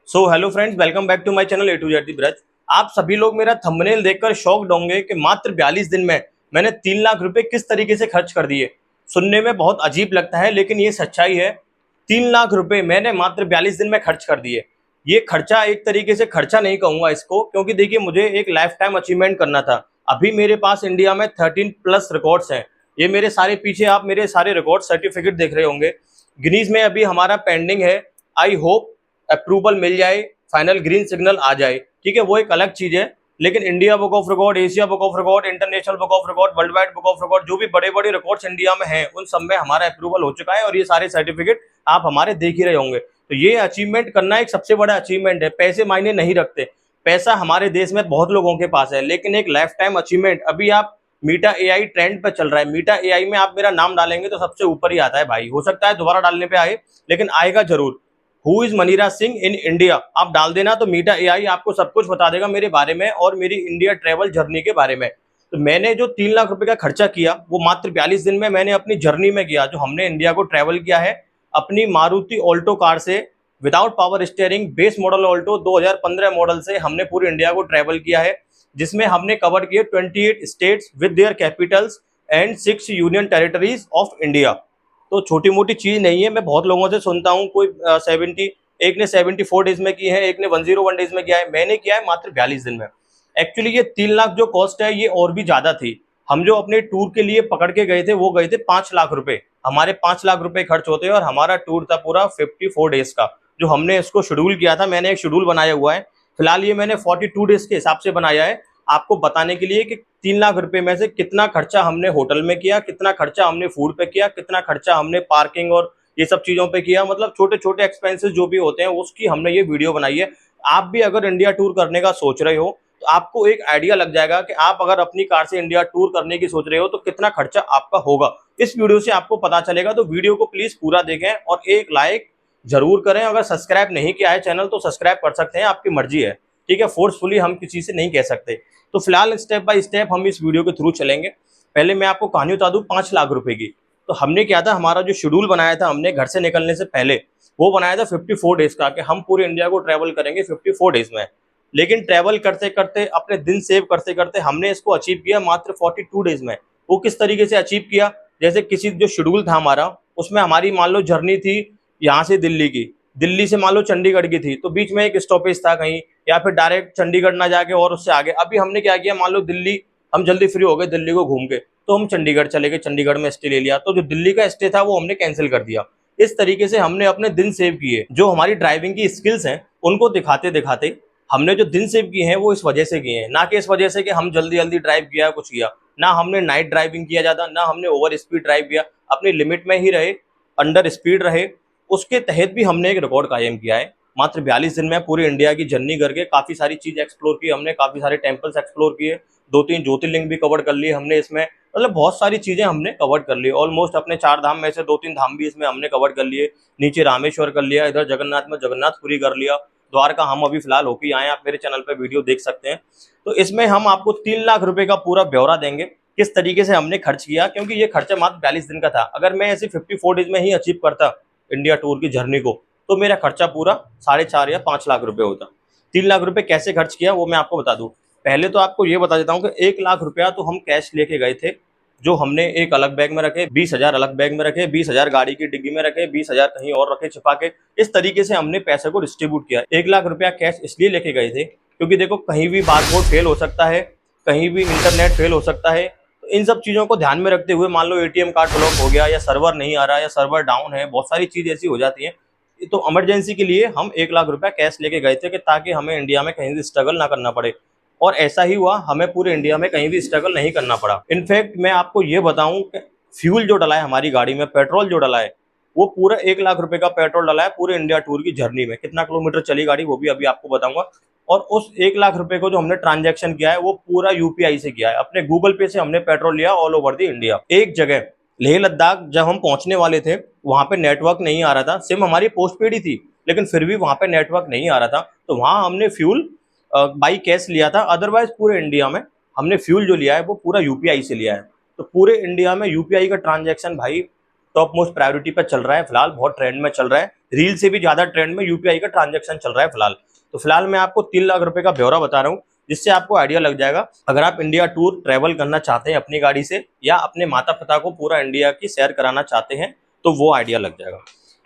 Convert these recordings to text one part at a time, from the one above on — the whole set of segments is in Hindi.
So hello friends, welcome back to my channel A to Z the Braj. आप सभी लोग मेरा थंबनेल देखकर शॉक्ड होंगे कि मात्र 42 दिन में मैंने 3 लाख रुपए किस तरीके से खर्च कर दिए। सुनने में बहुत अजीब लगता है लेकिन ये सच्चाई है। 3 लाख रुपए मैंने मात्र 42 दिन में खर्च कर दिए। ये खर्चा एक तरीके से खर्चा नहीं कहूंगा इसको, क्योंकि देखिए मुझे एक लाइफ टाइम अचीवमेंट करना था। अभी मेरे पास इंडिया में 13 प्लस रिकॉर्ड्स हैं। ये मेरे सारे पीछे आप मेरे सारे रिकॉर्ड सर्टिफिकेट देख रहे होंगे। गिनीज में अभी हमारा पेंडिंग है। आई होप अप्रूवल मिल जाए, फाइनल ग्रीन सिग्नल आ जाए, ठीक है, वो एक अलग चीज है। लेकिन India book of record, Asia book of record, international book of record, world wide book of record, जो भी बड़े बड़े रिकॉर्ड्स इंडिया में हैं उन सब में हमारा अप्रूवल हो चुका है और ये सारे सर्टिफिकेट आप हमारे देख ही रहे होंगे। तो ये अचीवमेंट करना एक सबसे बड़ा अचीवमेंट है। पैसे मायने नहीं रखते। पैसा हमारे देश में बहुत लोगों के पास है, लेकिन एक लाइफ टाइम अचीवमेंट। अभी आप मीटा एआई ट्रेंड पे चल रहा है। मीटा एआई में आप मेरा नाम डालेंगे तो सबसे ऊपर ही आता है भाई। हो सकता है दोबारा डालने पे आए, लेकिन आएगा जरूर। Who is Maniraj Singh in India आप डाल देना तो मीटा एआई आपको सब कुछ बता देगा मेरे बारे में और मेरी इंडिया ट्रेवल जर्नी के बारे में। तो मैंने जो 3 लाख रुपए का खर्चा किया वो मात्र 42 दिन में मैंने अपनी जर्नी में किया। जो हमने इंडिया को ट्रेवल किया है अपनी मारुति ऑल्टो कार से, without power steering, base model Alto 2015 model से हमने पूरी इंडिया को ट्रेवल किया है, जिसमें हमने कवर किए 28 states with their Capitals and 6 union territories of India. तो छोटी मोटी चीज नहीं है। मैं बहुत लोगों से सुनता हूँ कोई 70, एक ने 74 डेज में की है, एक ने 101 डेज में किया है, मैंने किया है मात्र 42 दिन में। एक्चुअली ये 3 लाख जो कॉस्ट है ये और भी ज्यादा थी। हम जो अपने टूर के लिए पकड़ के गए थे वो गए थे 5 लाख रुपए। हमारे 5 लाख रुपए खर्च होते हैं और हमारा टूर था पूरा 54 डेज का। जो हमने इसको शेड्यूल किया था, मैंने एक शेड्यूल बनाया हुआ है। फिलहाल ये मैंने 42 डेज के हिसाब से बनाया है, आपको बताने के लिए कि 3 लाख रुपए में से कितना खर्चा हमने होटल में किया, कितना खर्चा हमने फूड पे किया, कितना खर्चा हमने पार्किंग और ये सब चीजों पे किया। मतलब छोटे छोटे एक्सपेंसेस जो भी होते हैं उसकी हमने ये वीडियो बनाई है। आप भी अगर इंडिया टूर करने का सोच रहे हो तो आपको एक आइडिया लग जाएगा कि आप अगर अपनी कार से इंडिया टूर करने की सोच रहे हो तो कितना खर्चा आपका होगा। इस वीडियो से आपको पता चलेगा। तो वीडियो को प्लीज पूरा देखें और एक लाइक जरूर करें। अगर सब्सक्राइब नहीं किया है चैनल तो सब्सक्राइब कर सकते हैं, आपकी मर्जी है, ठीक है। फोर्सफुली हम किसी से नहीं कह सकते। तो फिलहाल स्टेप बाय स्टेप हम इस वीडियो के थ्रू चलेंगे। पहले मैं आपको कहानी बता दूं 5 लाख रुपए की। तो हमने क्या था, हमारा जो शेड्यूल बनाया था हमने घर से निकलने से पहले, वो बनाया था 54 डेज का, कि हम पूरे इंडिया को ट्रैवल करेंगे 54 डेज में। लेकिन ट्रैवल करते करते, अपने दिन सेव करते करते हमने इसको अचीव किया मात्र 42 डेज में। वो किस तरीके से अचीव किया, जैसे किसी जो शेड्यूल था हमारा उसमें हमारी मान लो जर्नी थी यहाँ से दिल्ली की, दिल्ली से मान लो चंडीगढ़ की थी, तो बीच में एक स्टॉपेज था कहीं, या फिर डायरेक्ट चंडीगढ़ ना जाके और उससे आगे। अभी हमने क्या किया, मान लो दिल्ली हम जल्दी फ्री हो गए दिल्ली को घूम के, तो हम चंडीगढ़ चले गए, चंडीगढ़ में स्टे ले लिया, तो जो दिल्ली का स्टे था वो हमने कैंसिल कर दिया। इस तरीके से हमने अपने दिन सेव किए। जो हमारी ड्राइविंग की स्किल्स हैं उनको दिखाते दिखाते हमने जो दिन सेव किए हैं वो इस वजह से किए हैं, ना कि इस वजह से कि हम जल्दी जल्दी ड्राइव किया कुछ किया। ना हमने नाइट ड्राइविंग किया ज्यादा, ना हमने ओवर स्पीड ड्राइव किया, अपनी लिमिट में ही रहे, अंडर स्पीड रहे। उसके तहत भी हमने एक रिकॉर्ड कायम किया है। मात्र 42 दिन में पूरी इंडिया की जर्नी करके काफी सारी चीज एक्सप्लोर की हमने, काफी सारे टेम्पल्स एक्सप्लोर किए, 2-3 ज्योतिर्लिंग भी कवर कर लिए हमने इसमें। मतलब बहुत सारी चीजें हमने कवर कर ली। ऑलमोस्ट अपने 4 धाम में से 2-3 धाम भी इसमें हमने कवर कर लिए। नीचे रामेश्वर कर लिया, इधर जगन्नाथ में जगन्नाथपुरी कर लिया, द्वारका हम अभी फिलहाल होके आए, आप मेरे चैनल पर वीडियो देख सकते हैं। तो इसमें हम आपको 3 लाख रुपए का पूरा ब्यौरा देंगे, किस तरीके से हमने खर्च किया, क्योंकि ये खर्चा मात्र 42 दिन का था। अगर मैं ऐसे 54 डेज में ही अचीव करता इंडिया टूर की जर्नी को, तो मेरा खर्चा पूरा 4.5 या 5 लाख रुपए होता। 3 लाख रुपए कैसे खर्च किया वो मैं आपको बता दूं। पहले तो आपको ये बता देता हूँ कि 1 लाख रुपया तो हम कैश लेके गए थे, जो हमने एक अलग बैग में रखे, 20,000 अलग बैग में रखे, 20,000 गाड़ी की डिग्गी में रखे, 20,000 कहीं और रखे छिपा के। इस तरीके से हमने पैसे को डिस्ट्रीब्यूट किया। 1 लाख रुपया कैश इसलिए लेके गए थे क्योंकि देखो कहीं भी बारकोड फेल हो सकता है, कहीं भी इंटरनेट फेल हो सकता है। तो इन सब चीजों को ध्यान में रखते हुए, मान लो एटीएम कार्ड ब्लॉक हो गया या सर्वर नहीं आ रहा या सर्वर डाउन है, बहुत सारी चीज ऐसी हो जाती है। तो इमरजेंसी के लिए हम 1 लाख रुपया कैश लेके गए थे कि ताकि हमें इंडिया में कहीं भी स्ट्रगल ना करना पड़े। और ऐसा ही हुआ, हमें पूरे इंडिया में कहीं भी स्ट्रगल नहीं करना पड़ा। इनफैक्ट मैं आपको ये बताऊं कि फ्यूल जो डला है हमारी गाड़ी में, पेट्रोल जो डला है, वो पूरा 1 लाख रुपए का पेट्रोल डला है पूरे इंडिया टूर की जर्नी में। कितना किलोमीटर चली गाड़ी वो भी अभी आपको बताऊंगा। और उस 1 लाख रुपए को जो हमने ट्रांजैक्शन किया है वो पूरा यूपीआई से किया है। अपने गूगल पे से हमने पेट्रोल लिया ऑल ओवर दी इंडिया। एक जगह लेह लद्दाख जब हम पहुंचने वाले थे वहां पे नेटवर्क नहीं आ रहा था। सिम हमारी पोस्ट पेड ही थी, लेकिन फिर भी वहां पे नेटवर्क नहीं आ रहा था, तो वहां हमने फ्यूल बाई कैश लिया था। अदरवाइज पूरे इंडिया में हमने फ्यूल जो लिया है वो पूरा यूपीआई से लिया है। तो पूरे इंडिया में यूपीआई का ट्रांजैक्शन भाई टॉप मोस्ट प्रायोरिटी पर चल रहा है फिलहाल, बहुत ट्रेंड में चल रहा है, रील से भी ज्यादा ट्रेंड में यूपीआई का ट्रांजैक्शन चल रहा है फिलहाल। तो फिलहाल मैं आपको 3 लाख रुपए का ब्यौरा बता रहा हूँ, जिससे आपको आइडिया लग जाएगा। अगर आप इंडिया टूर ट्रेवल करना चाहते हैं अपनी गाड़ी से, या अपने माता पिता को पूरा इंडिया की सैर कराना चाहते हैं, तो वो आइडिया लग जाएगा।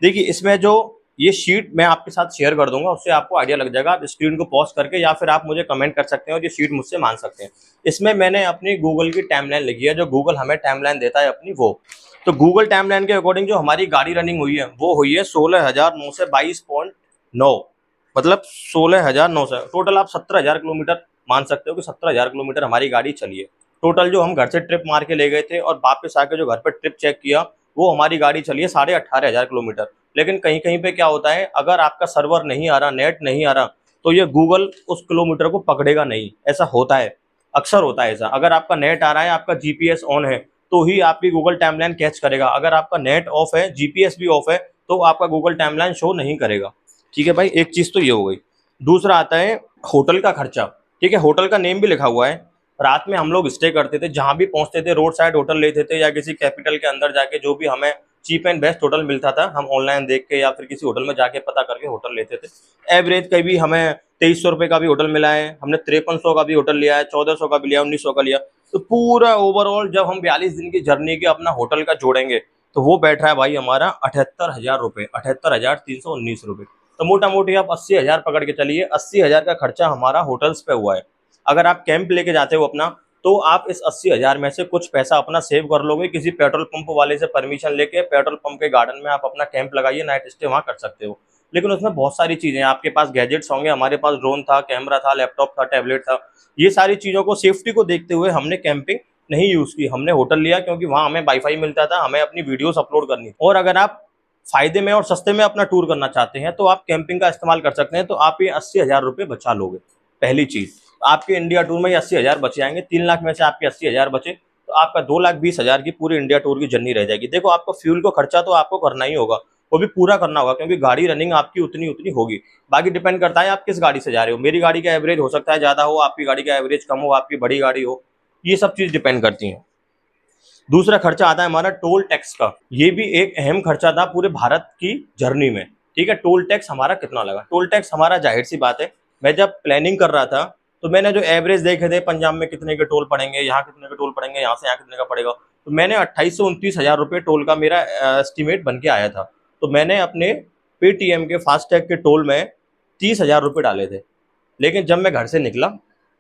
देखिए इसमें जो ये शीट मैं आपके साथ शेयर कर दूंगा, उससे आपको आइडिया लग जाएगा। आप स्क्रीन को पॉज करके या फिर आप मुझे कमेंट कर सकते हैं और ये शीट मुझसे मांग सकते हैं। इसमें मैंने अपनी गूगल की टाइमलाइन लिखी है, जो गूगल हमें टाइमलाइन देता है अपनी वो। तो गूगल टाइमलाइन के अकॉर्डिंग जो हमारी गाड़ी रनिंग हुई है वो हुई है 16,922.9, मतलब 16,900। टोटल आप 17,000 किलोमीटर मान सकते हो कि 17,000 किलोमीटर हमारी गाड़ी चली है टोटल। जो हम घर से ट्रिप मार के ले गए थे और वापस आके जो घर पर ट्रिप चेक किया, वो हमारी गाड़ी चली है 18,500 किलोमीटर। लेकिन कहीं कहीं पे क्या होता है, अगर आपका सर्वर नहीं आ रहा, नेट नहीं आ रहा, तो ये गूगल उस किलोमीटर को पकड़ेगा नहीं। ऐसा होता है, अक्सर होता है ऐसा। अगर आपका नेट आ रहा है, आपका जीपीएस ऑन है, तो ही आपकी गूगल टाइमलाइन कैच करेगा। अगर आपका नेट ऑफ है, जीपीएस भी ऑफ है, तो आपका गूगल टाइमलाइन शो नहीं करेगा। ठीक है भाई, एक चीज तो ये हो गई। दूसरा आता है होटल का खर्चा। ठीक है, होटल का नेम भी लिखा हुआ है। रात में हम लोग स्टे करते थे, जहां भी पहुंचते थे रोड साइड होटल लेते थे, या किसी कैपिटल के अंदर जाके जो भी हमें चीप एंड बेस्ट होटल मिलता था, हम ऑनलाइन देख के या फिर किसी होटल में जाके पता करके होटल लेते थे। एवरेज कभी हमें 2300 रुपये का भी होटल मिला है, हमने 5300 का भी होटल लिया है, 1400 का भी लिया, 1900 का लिया। तो पूरा ओवरऑल जब हम 42 दिन की जर्नी के अपना होटल का जोड़ेंगे, तो वो बैठ रहा है भाई हमारा 78,000 रुपये, 78,319 रुपये। तो मोटा मोटी आप 80,000 पकड़ के चलिए, 80,000 का खर्चा हमारा होटल्स पे हुआ है। अगर आप कैंप लेके जाते हो अपना, तो आप इस 80,000 में से कुछ पैसा अपना सेव कर लोगे। किसी पेट्रोल पंप वाले से परमिशन लेके पेट्रोल पंप के गार्डन में आप अपना कैंप लगाइए, नाइट स्टे वहां कर सकते हो। लेकिन उसमें बहुत सारी चीजें हैं, आपके पास गैजेट्स होंगे, हमारे पास ड्रोन था, कैमरा था, लैपटॉप था, टैबलेट था। ये सारी चीजों को सेफ्टी को देखते हुए हमने कैंपिंग नहीं यूज की, हमने होटल लिया, क्योंकि वहां हमें वाईफाई मिलता था, हमें अपनी वीडियोस अपलोड करनी। और अगर आप फायदे में और सस्ते में अपना टूर करना चाहते हैं, तो आप कैंपिंग का इस्तेमाल कर सकते हैं। तो आप ये 80,000 रुपये बचा लोगे। पहली चीज, आपके इंडिया टूर में ये 80,000 बच जाएंगे। 3 लाख में से आपके 80,000 बचे, तो आपका 2,20,000 की पूरी इंडिया टूर की जर्नी रह जाएगी। देखो, आपको फ्यूल को खर्चा तो आपको करना ही होगा, वो भी पूरा करना होगा, क्योंकि गाड़ी रनिंग आपकी उतनी उतनी होगी। बाकी डिपेंड करता है आप किस गाड़ी से जा रहे हो। मेरी गाड़ी का एवरेज हो सकता है ज्यादा हो, आपकी गाड़ी का एवरेज कम हो, आपकी बड़ी गाड़ी हो, ये सब चीज डिपेंड करती है। दूसरा खर्चा आता है हमारा टोल टैक्स का। ये भी एक अहम खर्चा था पूरे भारत की जर्नी में। ठीक है, टोल टैक्स हमारा कितना लगा। टोल टैक्स हमारा जाहिर सी बात है, मैं जब प्लानिंग कर रहा था, तो मैंने जो एवरेज देखे थे, पंजाब में कितने के टोल पड़ेंगे, यहाँ कितने के टोल पड़ेंगे, यहाँ से यहाँ कितने का पड़ेगा, तो मैंने 28 से 29 हजार रुपये टोल का मेरा एस्टिमेट बन के आया था। तो मैंने अपने पेटीएम के फास्टैग के टोल में 30,000 रुपये डाले थे। लेकिन जब मैं घर से निकला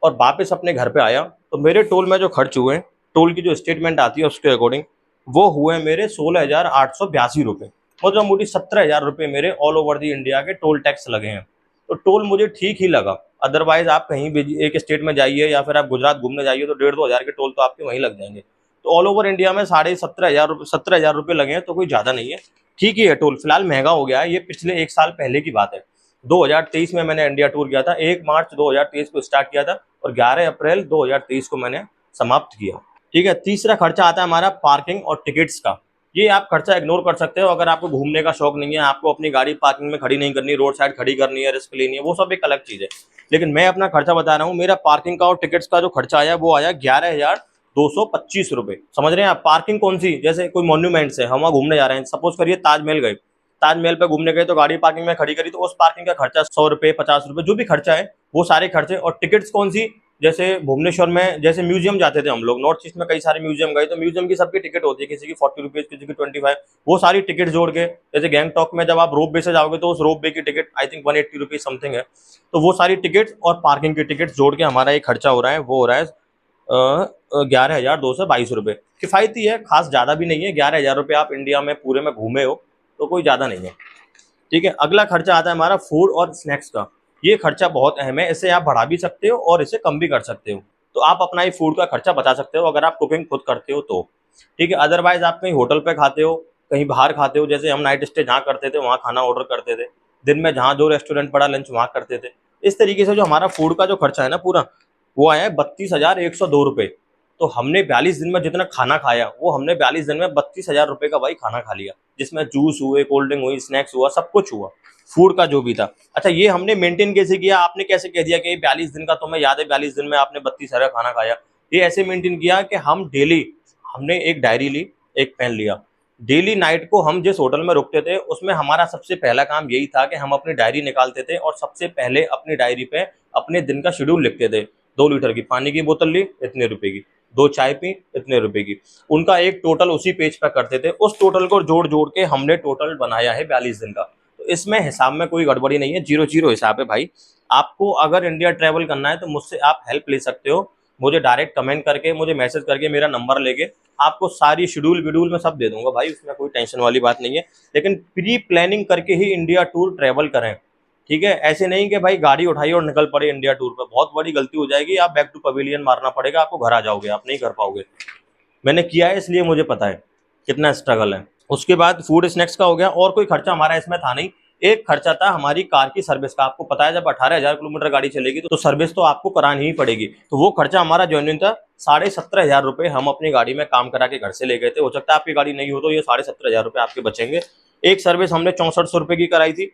और वापस अपने घर पे आया, तो मेरे टोल में जो खर्च हुए, टोल की जो स्टेटमेंट आती है उसके अकॉर्डिंग, वो हुए मेरे 16,882 रुपये। मतलब मोटी 17,000 रुपये मेरे ऑल ओवर दी इंडिया के टोल टैक्स लगे हैं। तो टोल मुझे ठीक ही लगा। अदरवाइज आप कहीं भी एक स्टेट में जाइए या फिर आप गुजरात घूमने जाइए, तो 1,500-2,000 के टोल तो आपके वहीं लग जाएंगे। तो ऑल ओवर इंडिया में 17,500 लगे हैं, तो कोई ज़्यादा नहीं है, ठीक ही है। टोल फिलहाल महंगा हो गया है, ये पिछले 1 साल पहले की बात है। 2023 में मैंने इंडिया टूर किया था, 1 मार्च 2023 को स्टार्ट किया था और 11 अप्रैल 2023 को मैंने समाप्त किया। ठीक है, तीसरा खर्चा आता है हमारा पार्किंग और टिकट्स का। ये आप खर्चा इग्नोर कर सकते हो अगर आपको घूमने का शौक नहीं है, आपको अपनी गाड़ी पार्किंग में खड़ी नहीं करनी, रोड साइड खड़ी करनी है, रिस्क लेनी है, वो सब एक अलग चीज है। लेकिन मैं अपना खर्चा बता रहा हूँ, मेरा पार्किंग का और टिकट्स का जो खर्चा आया, वो आया 11,225 रुपये। समझ रहे हैं आप। पार्किंग कौन सी, जैसे कोई मॉन्यूमेंट्स है, हम वहाँ घूमने जा रहे हैं, सपोज करिए ताजमहल गए, ताजमहल पे घूमने गए, तो गाड़ी पार्किंग में खड़ी करी, तो उस पार्किंग का खर्चा 100 रुपये, 50 रुपये, जो भी खर्चा है वो सारे खर्चे। और टिकट्स कौन सी, जैसे भुवनेश्वर में जैसे म्यूजियम जाते थे हम लोग, नॉर्थ ईस्ट में कई सारे म्यूजियम गए, तो म्यूजियम की सबकी टिकट होती है, किसी की 40 रुपीज, किसी की 25। वो सारी टिकट जोड़ के, जैसे गैंगटॉक में जब आप रोप वे से जाओगे, तो उस रोप वे की ticket I think 180 rupees something है। तो वो सारी टिकट और पार्किंग की टिकट जोड़ के हमारा एक खर्चा हो रहा है, वो हो रहा है 11,222 रुपये। किफायती है, खास ज्यादा भी नहीं है। 11,000 रुपये आप इंडिया में पूरे में घूमे हो, तो कोई ज्यादा नहीं है। ठीक है, अगला खर्चा आता है हमारा फूड और स्नैक्स का। ये खर्चा बहुत अहम है, इसे आप बढ़ा भी सकते हो और इसे कम भी कर सकते हो। तो आप अपना ही फूड का खर्चा बचा सकते हो अगर आप कुकिंग खुद करते हो तो। ठीक है, अदरवाइज आप कहीं होटल पे खाते हो, कहीं बाहर खाते हो, जैसे हम नाइट स्टे जहाँ करते थे वहाँ खाना ऑर्डर करते थे, दिन में जहाँ जो रेस्टोरेंट पड़ा लंच वहाँ करते थे। इस तरीके से जो हमारा फूड का जो खर्चा है ना पूरा, वो आया है 32,102 रुपये। तो हमने 42 दिन में जितना खाना खाया, वो हमने 42 दिन में 32,000 रुपये का भाई खाना खा लिया, जिसमें जूस हुए, कोल्ड ड्रिंक हुई, स्नैक्स हुआ, सब कुछ हुआ, फूड का जो भी था। अच्छा, ये हमने मेंटेन कैसे किया, आपने कैसे कह दिया कि 42 दिन का तुम्हें याद है, 42 दिन में आपने 32,000 खाना खाया। ये ऐसे मेंटेन किया कि हम डेली, हमने एक डायरी ली, एक पेन लिया, डेली नाइट को हम जिस होटल में रुकते थे उसमें हमारा सबसे पहला काम यही था कि हम अपनी डायरी निकालते थे और सबसे पहले अपनी डायरी पे अपने दिन का शेड्यूल लिखते थे। 2 लीटर की पानी की बोतल ली, इतने रुपए की। 2 चाय पी, इतने रुपए की। उनका एक टोटल उसी पेज पर करते थे। उस टोटल को जोड़ जोड़ के हमने टोटल बनाया है 42 दिन का। तो इसमें हिसाब में कोई गड़बड़ी नहीं है, 0-0 हिसाब है भाई। आपको अगर इंडिया ट्रैवल करना है तो मुझसे आप हेल्प ले सकते हो। मुझे डायरेक्ट कमेंट करके, मुझे मैसेज करके, मेरा नंबर लेके आपको सारी शेड्यूल विड्यूल में सब दे दूंगा भाई, उसमें कोई टेंशन वाली बात नहीं है। लेकिन प्री प्लानिंग करके ही इंडिया टूर ट्रैवल करें, ठीक है। ऐसे नहीं कि भाई गाड़ी उठाई और निकल पड़े इंडिया टूर पे, बहुत बड़ी गलती हो जाएगी। आप बैक टू पवेलियन मारना पड़ेगा, आपको घर आ जाओगे, आप नहीं कर पाओगे। मैंने किया है इसलिए मुझे पता है कितना स्ट्रगल है। उसके बाद फूड स्नैक्स का हो गया, और कोई खर्चा हमारा इसमें था नहीं। एक खर्चा था हमारी कार की सर्विस का। आपको पता है जब 18,000 किलोमीटर गाड़ी चलेगी तो सर्विस तो आपको करानी ही पड़ेगी। तो वो खर्चा हमारा जेन्युइन था। 17,500 रुपये हम अपनी गाड़ी में काम करा के घर से ले गए थे। हो सकता है आपकी गाड़ी नहीं हो तो ये 17,500 रुपये आपके बचेंगे। एक सर्विस हमने 6400 रुपये की कराई थी,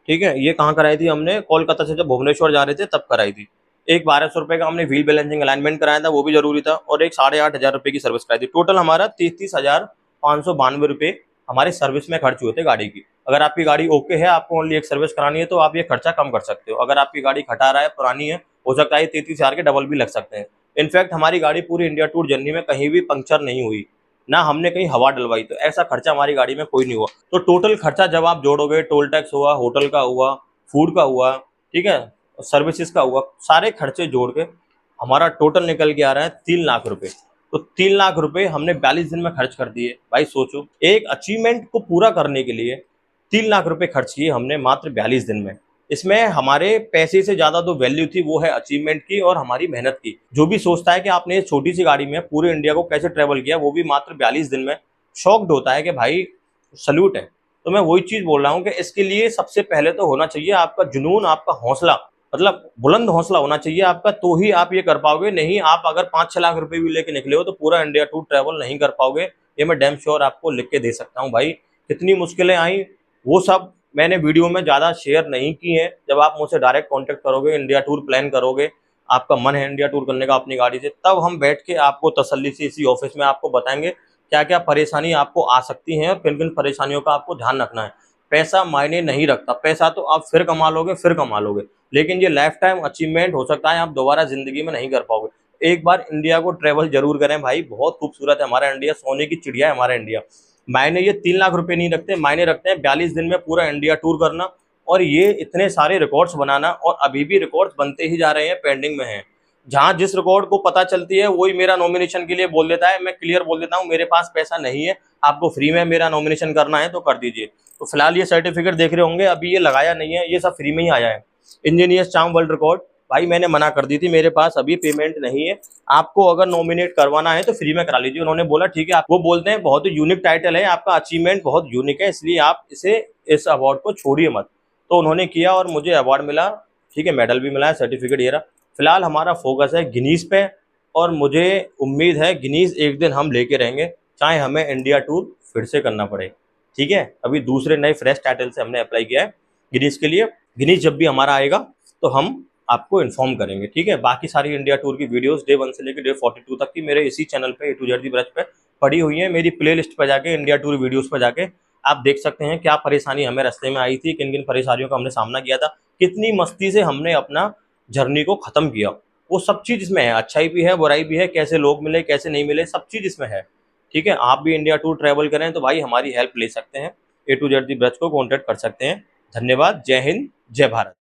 ठीक है। ये कहाँ कराई थी हमने? कोलकाता से जब भुवनेश्वर जा रहे थे तब कराई थी। एक 1200 रुपये का हमने व्हील बैलेंसिंग अलाइनमेंट कराया था, वो भी जरूरी था। और एक 8,500 रुपये की सर्विस कराई थी। टोटल हमारा 33,592 रुपये हमारे सर्विस में खर्च हुए थे गाड़ी की। अगर आपकी गाड़ी ओके है, आपको ओनली एक सर्विस करानी है, तो आप ये खर्चा कम कर सकते हो। अगर आपकी गाड़ी खटारा है, पुरानी है, हो सकता है 33,000 के डबल भी लग सकते हैं। इनफैक्ट हमारी गाड़ी पूरी इंडिया टूर जर्नी में कहीं भी पंक्चर नहीं हुई, ना हमने कहीं हवा डलवाई, तो ऐसा खर्चा हमारी गाड़ी में कोई नहीं हुआ। तो टोटल खर्चा जब आप जोड़ोगे, टोल टैक्स हुआ, होटल का हुआ, फूड का हुआ, ठीक है, सर्विसेज का हुआ, सारे खर्चे जोड़ के हमारा टोटल निकल के आ रहा है 3 लाख रुपए। तो 3 लाख रुपए हमने 42 दिन में खर्च कर दिए। भाई सोचो, एक अचीवमेंट को पूरा करने के लिए 3 लाख रुपए खर्च किए हमने मात्र 42 दिन में। इसमें हमारे पैसे से ज्यादा जो वैल्यू थी वो है अचीवमेंट की और हमारी मेहनत की। जो भी सोचता है कि आपने इस छोटी सी गाड़ी में पूरे इंडिया को कैसे ट्रेवल किया, वो भी मात्र 42 दिन में, शॉक्ड होता है कि भाई सल्यूट है। तो मैं वही चीज बोल रहा हूँ कि इसके लिए सबसे पहले तो होना चाहिए आपका जुनून, आपका हौसला, मतलब बुलंद हौसला होना चाहिए आपका, तो ही आप ये कर पाओगे। नहीं, आप अगर 5-6 लाख रुपए भी लेके निकले हो तो पूरा इंडिया टूर ट्रैवल नहीं कर पाओगे। ये मैं डैम श्योर आपको लिख के दे सकता हूँ भाई। कितनी मुश्किलें आई वो सब मैंने वीडियो में ज़्यादा शेयर नहीं की है। जब आप मुझसे डायरेक्ट कांटेक्ट करोगे, इंडिया टूर प्लान करोगे, आपका मन है इंडिया टूर करने का अपनी गाड़ी से, तब हम बैठ के आपको तसल्ली से इसी ऑफिस में आपको बताएंगे क्या क्या परेशानी आपको आ सकती हैं और किन किन परेशानियों का आपको ध्यान रखना है। पैसा मायने नहीं रखता, पैसा तो आप फिर कमा लोगे, फिर कमा लोगे, लेकिन ये लाइफ टाइम अचीवमेंट हो सकता है आप दोबारा जिंदगी में नहीं कर पाओगे। एक बार इंडिया को ट्रेवल जरूर करें भाई, बहुत खूबसूरत है हमारा इंडिया, सोने की चिड़िया है हमारा इंडिया। मायने ये 3 लाख रुपए नहीं रखते, मायने रखते हैं 42 दिन में पूरा इंडिया टूर करना और ये इतने सारे रिकॉर्ड्स बनाना। और अभी भी रिकॉर्ड्स बनते ही जा रहे हैं, पेंडिंग में हैं। जहां जिस रिकॉर्ड को पता चलती है वही मेरा नॉमिनेशन के लिए बोल देता है। मैं क्लियर बोल देता हूँ मेरे पास पैसा नहीं है, आपको फ्री में मेरा नॉमिनेशन करना है तो कर दीजिए। तो फिलहाल ये सर्टिफिकेट देख रहे होंगे, अभी ये लगाया नहीं है, ये सब फ्री में ही आया है। इंजीनियर्स चार्म वर्ल्ड रिकॉर्ड, भाई मैंने मना कर दी थी, मेरे पास अभी पेमेंट नहीं है। आपको अगर नॉमिनेट करवाना है तो फ्री में करा लीजिए। उन्होंने बोला ठीक है। आप वो बोलते हैं बहुत ही यूनिक टाइटल है, आपका अचीवमेंट बहुत यूनिक है, इसलिए आप इस अवार्ड को छोड़िए मत। तो उन्होंने किया और मुझे अवार्ड मिला, ठीक है, मेडल भी मिला है, सर्टिफिकेट ये रहा। फिलहाल हमारा फोकस है गिनीज पे और मुझे उम्मीद है गिनीज एक दिन हम लेके रहेंगे, चाहे हमें इंडिया टूर फिर से करना पड़े, ठीक है। अभी दूसरे नए फ्रेश टाइटल से हमने अप्लाई किया है गिनीज के लिए। गिनीज जब भी हमारा आएगा तो हम आपको इन्फॉर्म करेंगे, ठीक है। बाकी सारी इंडिया टूर की वीडियोस डे 1 से लेकर डे 42 तक की मेरे इसी चैनल पे A to Z दी ब्रज पे पड़ी हुई है। मेरी प्लेलिस्ट पे जाके, इंडिया टूर वीडियोस पे जाके आप देख सकते हैं क्या परेशानी हमें रास्ते में आई थी, किन किन परेशानियों का हमने सामना किया था, कितनी मस्ती से हमने अपना जर्नी को खत्म किया। वो सब चीज इसमें है, अच्छाई भी है, बुराई भी है, कैसे लोग मिले, कैसे नहीं मिले, सब चीज इसमें है, ठीक है। आप भी इंडिया टूर ट्रैवल करें तो भाई हमारी हेल्प ले सकते हैं, A to Z दी ब्रज को कॉन्टेक्ट कर सकते हैं। धन्यवाद। जय हिंद, जय भारत।